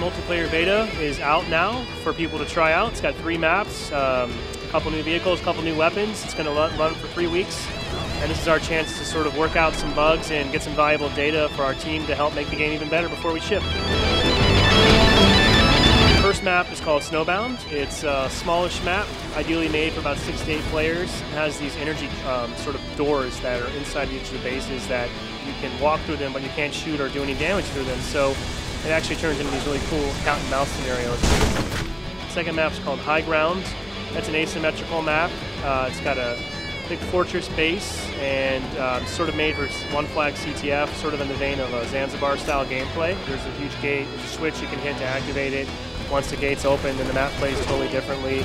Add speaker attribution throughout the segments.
Speaker 1: multiplayer beta is out now for people to try out. It's got 3 maps, a couple new vehicles, a couple new weapons. It's going to run for 3 weeks. And this is our chance to sort of work out some bugs and get some valuable data for our team to help make the game even better before we ship. The first map is called Snowbound. It's a smallish map, ideally made for about 6 to 8 players. It has these energy sort of doors that are inside each of the bases that you can walk through them, but you can't shoot or do any damage through them. So it actually turns into these really cool cat and mouse scenarios. The second map is called High Ground. That's an asymmetrical map. It's got a big fortress base and sort of made for one flag CTF, sort of in the vein of a Zanzibar-style gameplay. There's a huge gate, there's a switch you can hit to activate it. Once the gate's open, then the map plays totally differently.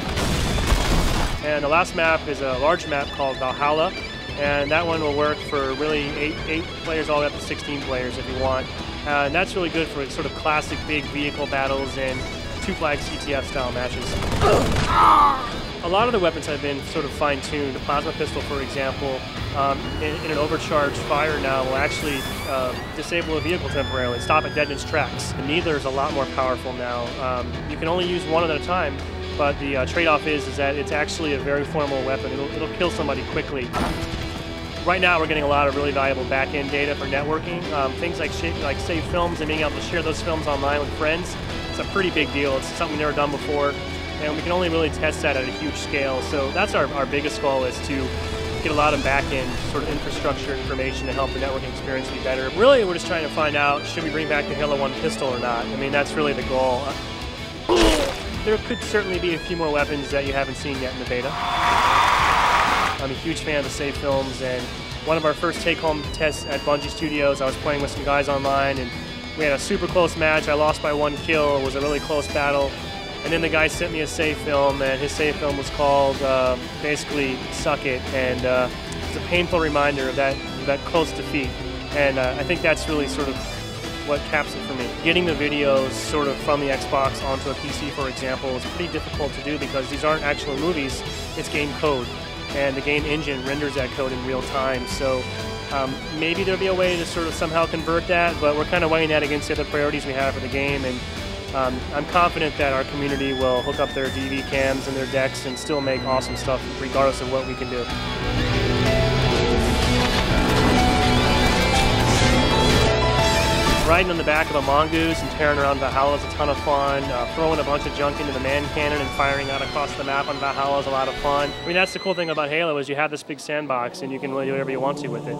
Speaker 1: And the last map is a large map called Valhalla, and that one will work for really 8 players all the way up to 16 players if you want. And that's really good for sort of classic big vehicle battles and 2-flag CTF style matches. A lot of the weapons have been sort of fine-tuned. The plasma pistol, for example, in an overcharged fire now will actually disable a vehicle temporarily, stop it dead in its tracks. The Needler is a lot more powerful now. You can only use one at a time, but the trade-off is that it's actually a very formidable weapon. It'll kill somebody quickly. Right now, we're getting a lot of really valuable back-end data for networking. Things like save films and being able to share those films online with friends. It's a pretty big deal. It's something we've never done before. And we can only really test that at a huge scale. So that's our biggest goal, is to get a lot of back-end sort of infrastructure information to help the networking experience be better. Really, we're just trying to find out, should we bring back the Halo 1 pistol or not? I mean, that's really the goal. There could certainly be a few more weapons that you haven't seen yet in the beta. I'm a huge fan of the save films, and one of our first take-home tests at Bungie Studios, I was playing with some guys online, and we had a super close match. I lost by 1 kill. It was a really close battle. And then the guy sent me a save film, and his save film was called basically Suck It, and it's a painful reminder of that close defeat. And I think that's really sort of what caps it for me. Getting the videos sort of from the Xbox onto a PC, for example, is pretty difficult to do because these aren't actual movies, it's game code. And the game engine renders that code in real time. So maybe there'll be a way to sort of somehow convert that, but we're kind of weighing that against the other priorities we have for the game. And I'm confident that our community will hook up their DV cams and their decks and still make awesome stuff regardless of what we can do. Riding on the back of a Mongoose and tearing around Valhalla is a ton of fun. Throwing a bunch of junk into the man cannon and firing out across the map on Valhalla is a lot of fun. I mean, that's the cool thing about Halo, is you have this big sandbox and you can really do whatever you want to with it.